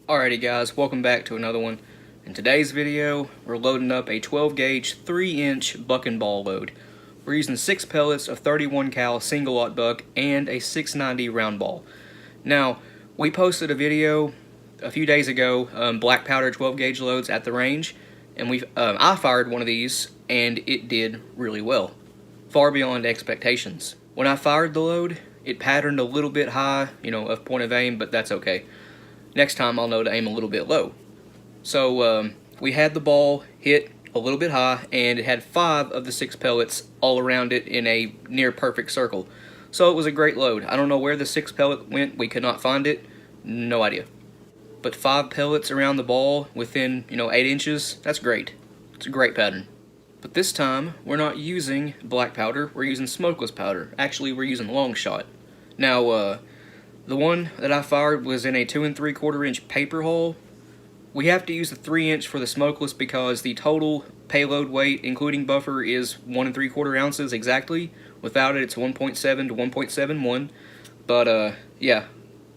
Alrighty guys, welcome back to another one. In today's video, we're loading up a 12 gauge 3-inch buck and ball load. We're using 6 pellets of 31 cal single-aught buck and a 690 round ball. Now, we posted a video a few days ago, black powder 12 gauge loads at the range, and I fired one of these and it did really well, far beyond expectations. When I fired the load, it patterned a little bit high, of point of aim, but that's okay. Next time I'll know to aim a little bit low. So we had the ball hit a little bit high, and it had 5 of the 6 pellets all around it in a near perfect circle. So it was a great load. I don't know where the 6th pellet went. We could not find it. No idea. But 5 pellets around the ball within 8 inches, that's great. It's a great pattern. But this time we're not using black powder, we're using smokeless powder. Actually, we're using long shot. Now the one that I fired was in a 2 3/4 inch paper hull. We have to use the 3-inch for the smokeless because the total payload weight, including buffer, is 1 3/4 ounces exactly. Without it, it's 1.7 to 1.71. But yeah,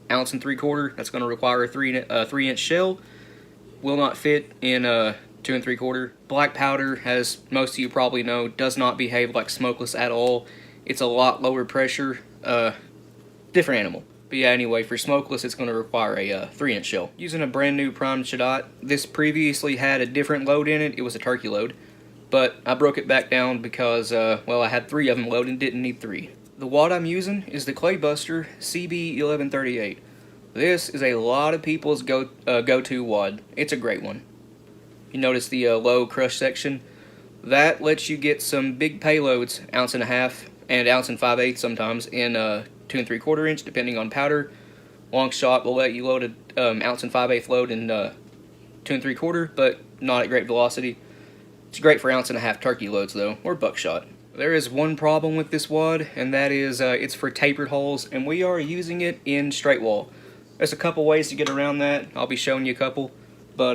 1 3/4 ounces. That's going to require a 3-inch shell. Will not fit in 2 3/4. Black powder, as most of you probably know, does not behave like smokeless at all. It's a lot lower pressure. Different animal. But yeah, anyway, for smokeless, it's going to require a 3-inch shell. Using a brand new primed Shadot. This previously had a different load in it. It was a turkey load. But I broke it back down because, well, I had 3 of them loaded and didn't need 3. The wad I'm using is the Claybuster CB1138. This is a lot of people's go-to wad. It's a great one. You notice the low crush section? That lets you get some big payloads, 1.5 ounces and 1 5/8 sometimes, in 2 3/4 inch, depending on powder. Long shot will let you load a 1 5/8 load in 2 3/4, but not at great velocity. It's great for 1.5 ounce turkey loads though, or buckshot. There is one problem with this wad, and that is it's for tapered holes, and we are using it in straight wall. There's a couple ways to get around that. I'll be showing you a couple, but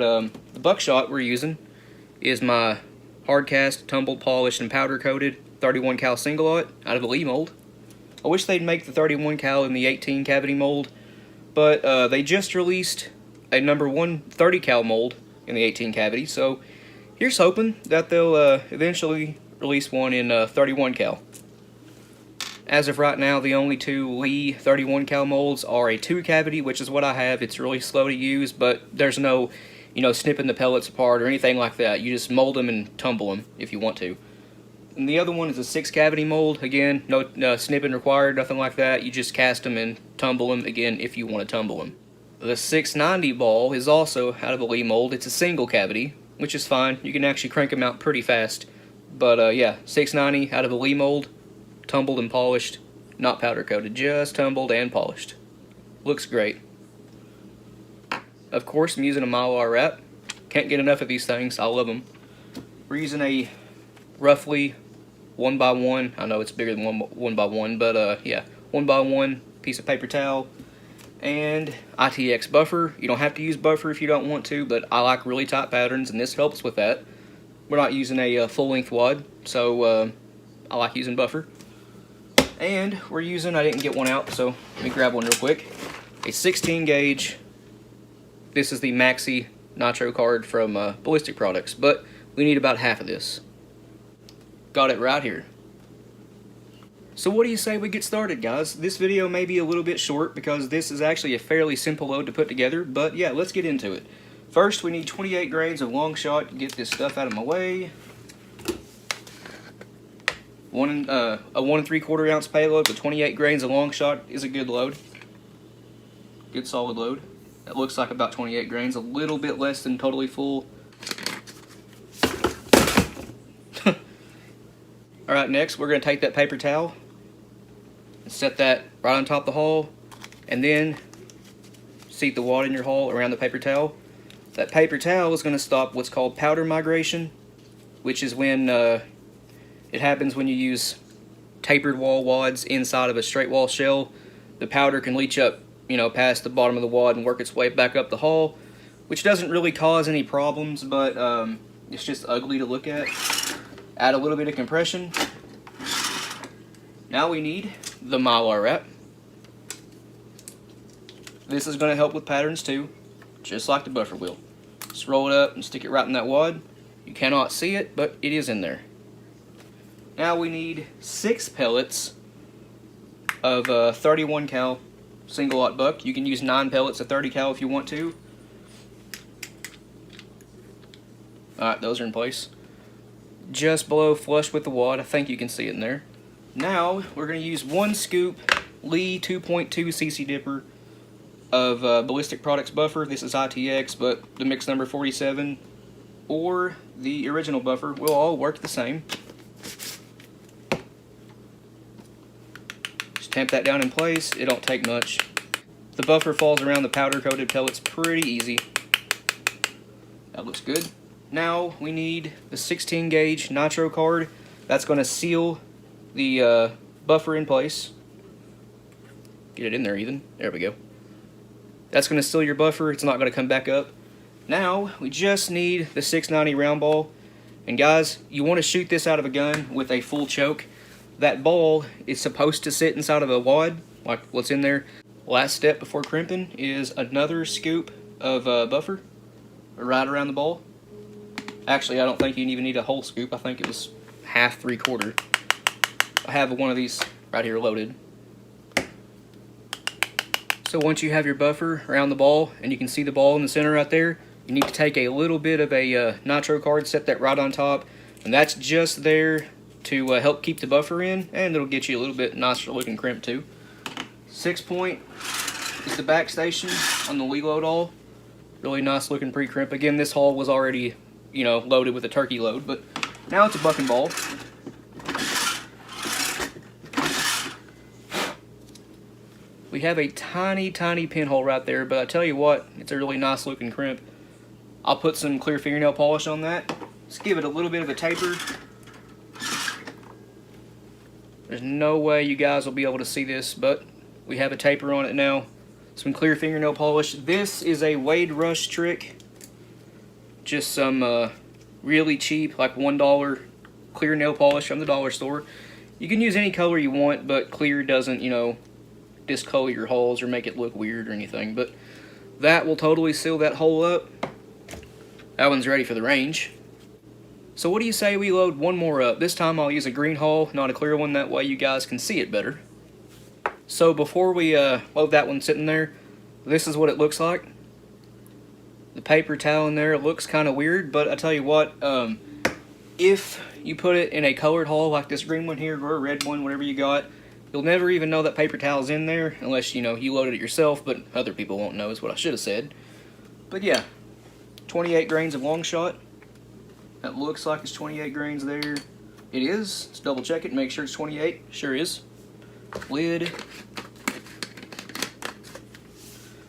the buckshot we're using is my hard cast, tumbled, polished, and powder coated 31 cal single-aught out of a Lee mold. I wish they'd make the 31 cal in the 18 cavity mold, but they just released a number 1 30 cal mold in the 18 cavity, so here's hoping that they'll eventually release one in 31 cal. As of right now, the only 2 Lee 31 cal molds are a 2 cavity, which is what I have. It's really slow to use, but there's no, snipping the pellets apart or anything like that. You just mold them and tumble them if you want to. And the other one is a 6 cavity mold. Again, no snipping required, nothing like that. You just cast them and tumble them again if you want to tumble them. The 690 ball is also out of a Lee mold. It's a single cavity, which is fine. You can actually crank them out pretty fast. But yeah, 690 out of a Lee mold, tumbled and polished, not powder coated, just tumbled and polished. Looks great. Of course, I'm using a Mylar wrap. Can't get enough of these things. I love them. We're using a roughly 1x1, I know it's bigger than 1x1, but yeah, 1x1 piece of paper towel and ITX buffer. You don't have to use buffer if you don't want to, but I like really tight patterns, and this helps with that. We're not using a full-length wad, so I like using buffer. And we're using, I didn't get one out, so let me grab one real quick, a 16 gauge. This is the Maxi Nitro card from Ballistic Products, but we need about half of this. Got it right here. So what do you say we get started, guys? This video may be a little bit short because this is actually a fairly simple load to put together, but yeah, let's get into it. First, we need 28 grains of long shot to get this stuff out of my way. A 1 3/4 ounce payload with 28 grains of long shot is a good load. Good solid load. That looks like about 28 grains, a little bit less than totally full. Alright, next we're going to take that paper towel and set that right on top of the hull, and then seat the wad in your hull around the paper towel. That paper towel is going to stop what's called powder migration, which is when it happens when you use tapered wall wads inside of a straight wall shell. The powder can leach up, past the bottom of the wad and work its way back up the hull, which doesn't really cause any problems, but it's just ugly to look at. Add a little bit of compression. Now we need the Mylar wrap. This is going to help with patterns too, just like the buffer will. Just roll it up and stick it right in that wad. You cannot see it, but it is in there. Now we need 6 pellets of 31 cal single-aught buck. You can use 9 pellets of 30 cal if you want to. Alright, those are in place. Just below flush with the wad. I think you can see it in there. Now we're going to use 1 scoop Lee 2.2 cc dipper of Ballistic Products buffer. This is ITX, but the mix number 47 or the original buffer will all work the same. Just tamp that down in place. It don't take much. The buffer falls around the powder coated pellets pretty easy. That looks good. Now we need the 16 gauge nitro card. That's going to seal the buffer in place. Get it in there even. There we go. That's going to seal your buffer. It's not going to come back up. Now we just need the 690 round ball. And guys, you want to shoot this out of a gun with a full choke. That ball is supposed to sit inside of a wad, like what's in there. Last step before crimping is another scoop of buffer right around the ball. Actually, I don't think you even need a whole scoop. I think it was half, 3/4. I have one of these right here loaded. So once you have your buffer around the ball, and you can see the ball in the center right there, you need to take a little bit of a nitro card, set that right on top, and that's just there to help keep the buffer in, and it'll get you a little bit nicer looking crimp too. 6-point is the back station on the Lee load all. Really nice looking pre-crimp. Again, this hull was already, loaded with a turkey load, but now it's a bucking ball. We have a tiny, tiny pinhole right there, but I tell you what, it's a really nice looking crimp. I'll put some clear fingernail polish on that. Let's give it a little bit of a taper. There's no way you guys will be able to see this, but we have a taper on it now. Some clear fingernail polish. This is a Wade Rush trick. Just some really cheap, like $1 clear nail polish from the dollar store. You can use any color you want, but clear doesn't, discolor your holes or make it look weird or anything. But that will totally seal that hole up. That one's ready for the range. So what do you say we load one more up? This time I'll use a green hull, not a clear one, that way you guys can see it better. So before we load that one sitting there, this is what it looks like. The paper towel in there looks kind of weird, but I tell you what, if you put it in a colored hull like this green one here, or a red one, whatever you got, you'll never even know that paper towel's in there, unless, you loaded it yourself, but other people won't know is what I should have said. But yeah, 28 grains of long shot. That looks like it's 28 grains there. It is. Let's double check it, make sure it's 28. Sure is. Lid.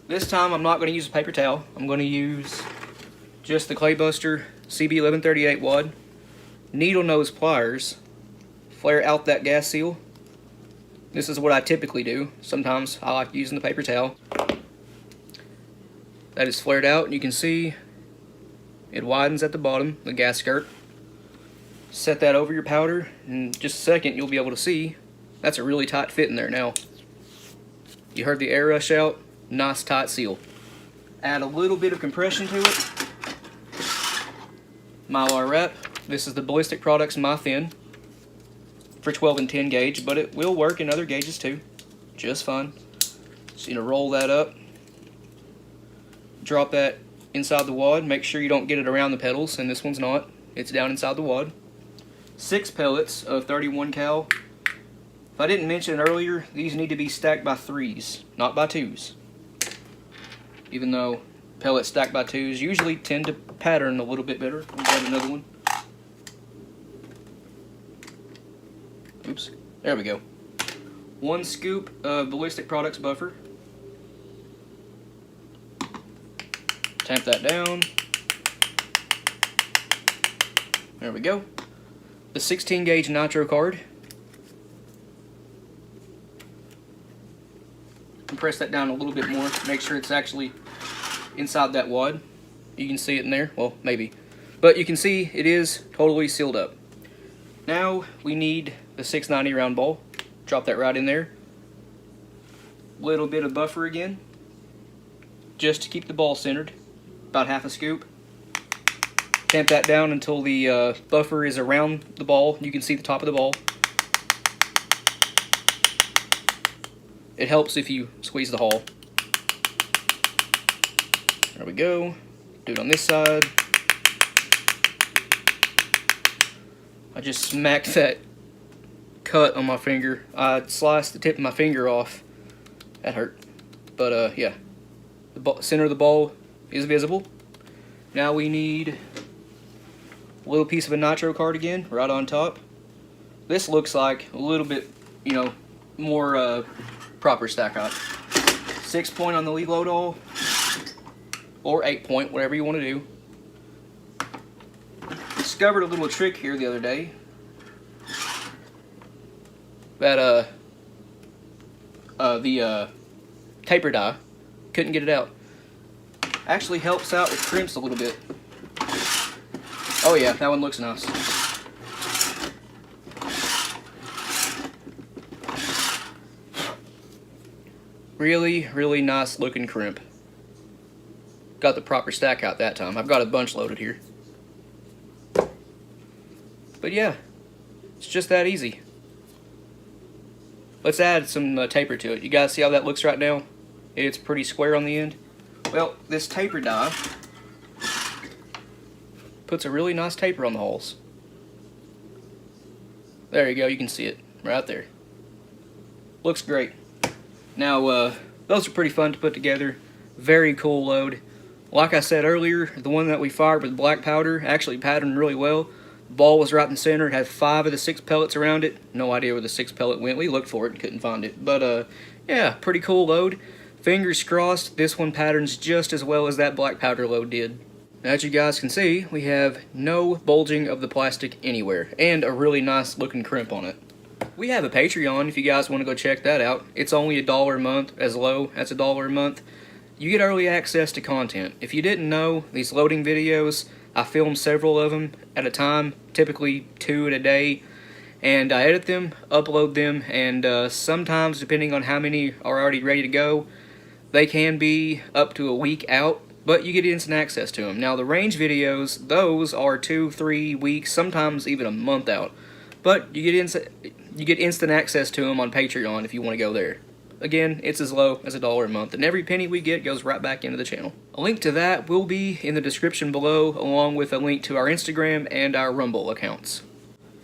This time I'm not going to use a paper towel. I'm going to use just the Claybuster CB1138 wad. Needle nose pliers. Flare out that gas seal. This is what I typically do. Sometimes I like using the paper towel. That is flared out, and you can see it widens at the bottom, the gas skirt. Set that over your powder, and in just a second you'll be able to see that's a really tight fit in there now. You heard the air rush out, nice tight seal. Add a little bit of compression to it. Mylar wrap. This is the Ballistic Products My Thin for 12 and 10 gauge, but it will work in other gauges too, just fine. So you roll that up, drop that inside the wad. Make sure you don't get it around the pedals, and this one's not. It's down inside the wad. 6 pellets of 31 cal. If I didn't mention it earlier, these need to be stacked by 3s, not by 2s. Even though pellets stacked by 2s usually tend to pattern a little bit better. We'll grab another one. Oops, there we go. 1 scoop of Ballistic Products buffer. Tamp that down. There we go. The 16 gauge nitro card. Compress that down a little bit more, make sure it's actually inside that wad. You can see it in there, well, maybe. But you can see it is totally sealed up. Now we need the 690 round ball. Drop that right in there. Little bit of buffer again, just to keep the ball centered. About half a scoop. Tamp that down until the buffer is around the ball. You can see the top of the ball. It helps if you squeeze the hull. There we go. Do it on this side. I just smacked that cut on my finger. I sliced the tip of my finger off. That hurt. But yeah. The center of the ball is visible. Now we need a little piece of a nitro card again, right on top. This looks like a little bit, you know, more proper stack height. 6 point on the lead load all, or 8 point, whatever you want to do. Discovered a little trick here the other day. That the taper die, couldn't get it out. Actually helps out with crimps a little bit. Oh yeah, that one looks nice. Really, really nice looking crimp. Got the proper stack out that time. I've got a bunch loaded here. But yeah, it's just that easy. Let's add some taper to it. You guys see how that looks right now? It's pretty square on the end. Well, this taper die puts a really nice taper on the holes. There you go, you can see it right there. Looks great. Now, those are pretty fun to put together. Very cool load. Like I said earlier, the one that we fired with black powder actually patterned really well. The ball was right in the center. It had 5 of the 6 pellets around it. No idea where the 6th pellet went. We looked for it and couldn't find it. But, yeah, pretty cool load. Fingers crossed, this one patterns just as well as that black powder load did. As you guys can see, we have no bulging of the plastic anywhere, and a really nice looking crimp on it. We have a Patreon if you guys want to go check that out. It's only $1 a month, as low as $1 a month. You get early access to content. If you didn't know, these loading videos, I film several of them at a time, typically 2 in a day, and I edit them, upload them, and sometimes, depending on how many are already ready to go, they can be up to a week out, but you get instant access to them. Now, the range videos, those are 2-3 weeks, sometimes even a month out. But you get instant access to them on Patreon if you want to go there. Again, it's as low as $1 a month, and every penny we get goes right back into the channel. A link to that will be in the description below, along with a link to our Instagram and our Rumble accounts.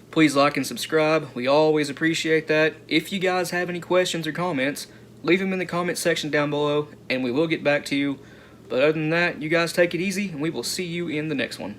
Please like and subscribe. We always appreciate that. If you guys have any questions or comments, leave them in the comment section down below, and we will get back to you. But other than that, you guys take it easy, and we will see you in the next one.